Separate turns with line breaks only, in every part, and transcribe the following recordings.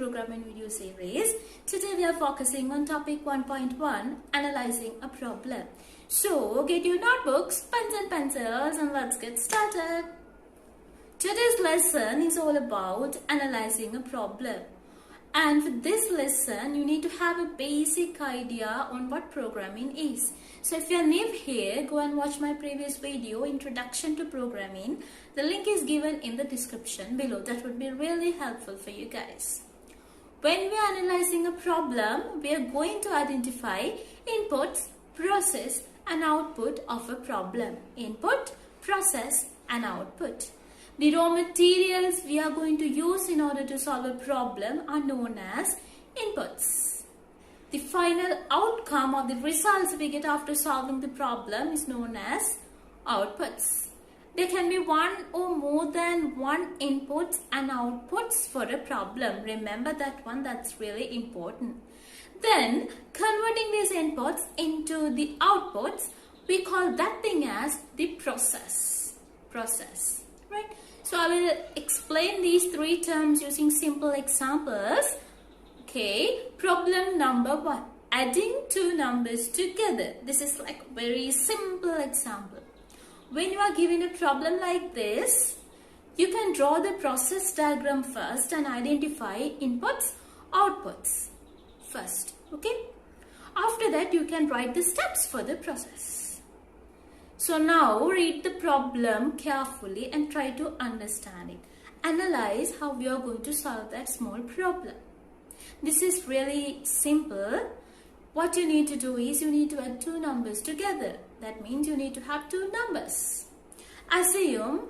programming video series. Today we are focusing on topic 1.1, analyzing a problem. So get your notebooks, pens and pencils and let's get started. Today's lesson is all about analyzing a problem. And for this lesson, you need to have a basic idea on what programming is. So if you're new here, go and watch my previous video, Introduction to Programming. The link is given in the description below. That would be really helpful for you guys. When we are analyzing a problem, we are going to identify inputs, process and output of a problem. Input, process and output. The raw materials we are going to use in order to solve a problem are known as inputs. The final outcome or the results we get after solving the problem is known as outputs. There can be one or more than one inputs and outputs for a problem. Remember that one, that's really important. Then converting these inputs into the outputs, we call that thing as the process. Right? So I will explain these three terms using simple examples. Okay, problem number 1, adding two numbers together. This is like very simple example. When you are given a problem like this, you can draw the process diagram first and identify inputs, outputs first. Okay, after that you can write the steps for the process. So now read the problem carefully and try to understand it. Analyze how we are going to solve that small problem. This is really simple. What you need to do is you need to add two numbers together. That means you need to have two numbers. Assume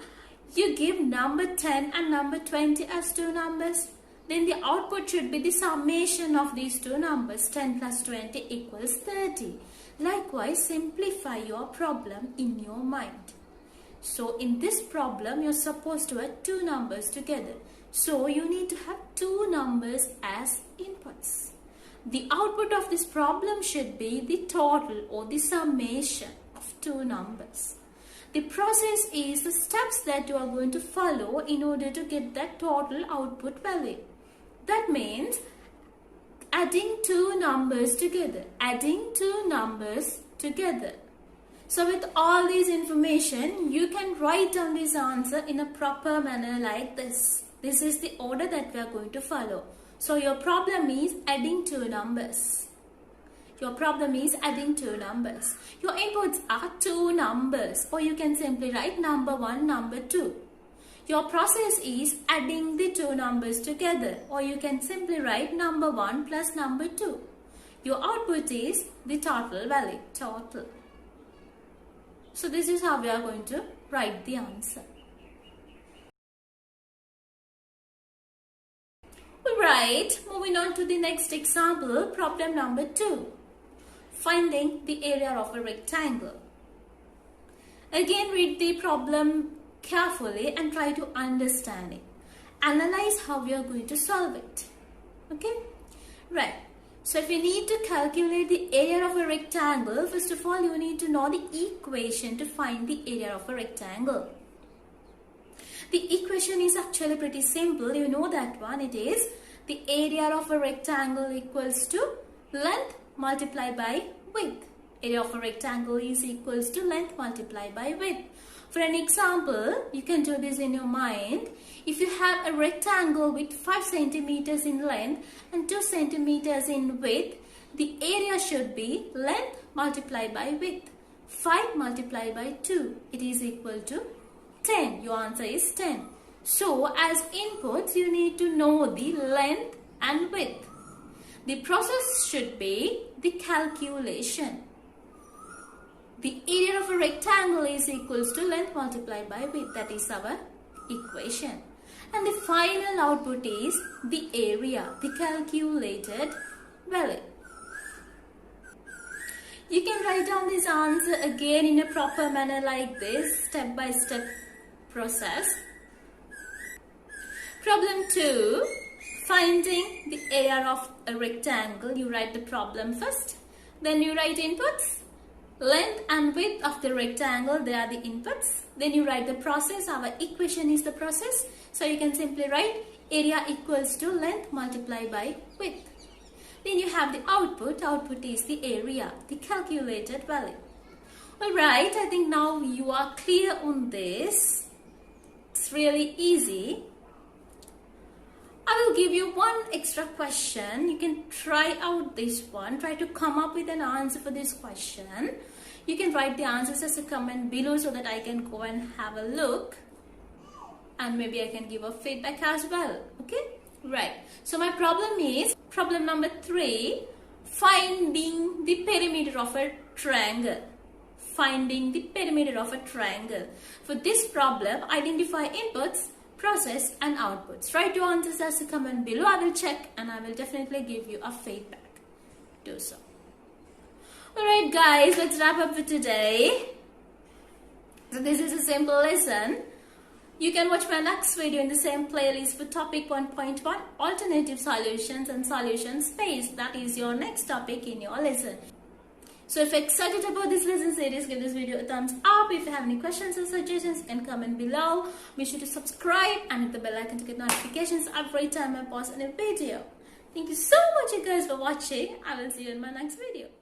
you give number 10 and number 20 as two numbers. Then the output should be the summation of these two numbers. 10 plus 20 equals 30. Likewise, simplify your problem in your mind. So in this problem, you're supposed to add two numbers together. So you need to have two numbers as inputs. The output of this problem should be the total or the summation of two numbers. The process is the steps that you are going to follow in order to get that total output value. That means adding two numbers together. So with all this information, you can write down this answer in a proper manner like this. This is the order that we are going to follow. So your problem is adding two numbers. Your inputs are two numbers, or you can simply write number 1, number 2. Your process is adding the two numbers together, or you can simply write number 1 plus number 2. Your output is the total value, total. So this is how we are going to write the answer. Alright, moving on to the next example, problem number 2. Finding the area of a rectangle. Again, read the problem carefully and try to understand it. Analyze how we are going to solve it. Okay? Right. So if you need to calculate the area of a rectangle, first of all, you need to know the equation to find the area of a rectangle. The equation is actually pretty simple. You know that one. It is the area of a rectangle equals to length multiplied by width. Area of a rectangle is equals to length multiplied by width. For an example, you can do this in your mind. If you have a rectangle with 5 centimeters in length and 2 centimeters in width, the area should be length multiplied by width. 5 multiplied by 2, it is equal to 10. Your answer is 10. So as inputs, you need to know the length and width. The process should be the calculation. The area of a rectangle is equals to length multiplied by width. That is our equation. And the final output is the area, the calculated value. You can write down this answer again in a proper manner like this, step-by-step process. Problem 2, finding the area of a rectangle. You write the problem first, then you write inputs. Length and width of the rectangle, they are the inputs. Then you write the process. Our equation is the process. So you can simply write area equals to length multiplied by width. Then you have the output. Output is the area, the calculated value. Alright, I think now you are clear on this. It's really easy. I will give you one extra question. You can try out this one. Try to come up with an answer for this question. You can write the answers as a comment below so that I can go and have a look. And maybe I can give a feedback as well. Okay? Right. So my problem is problem number 3. Finding the perimeter of a triangle. Finding the perimeter of a triangle. For this problem, identify inputs, process and outputs. Write your answers as a comment below. I will check and I will definitely give you a feedback. Do so. Alright guys, let's wrap up for today. So this is a simple lesson. You can watch my next video in the same playlist for topic 1.1, alternative solutions and solution space. That is your next topic in your lesson. So if you're excited about this lesson series, give this video a thumbs up. If you have any questions or suggestions, you can comment below. Be sure to subscribe and hit the bell icon to get notifications every time I post a new video. Thank you so much you guys for watching. I will see you in my next video.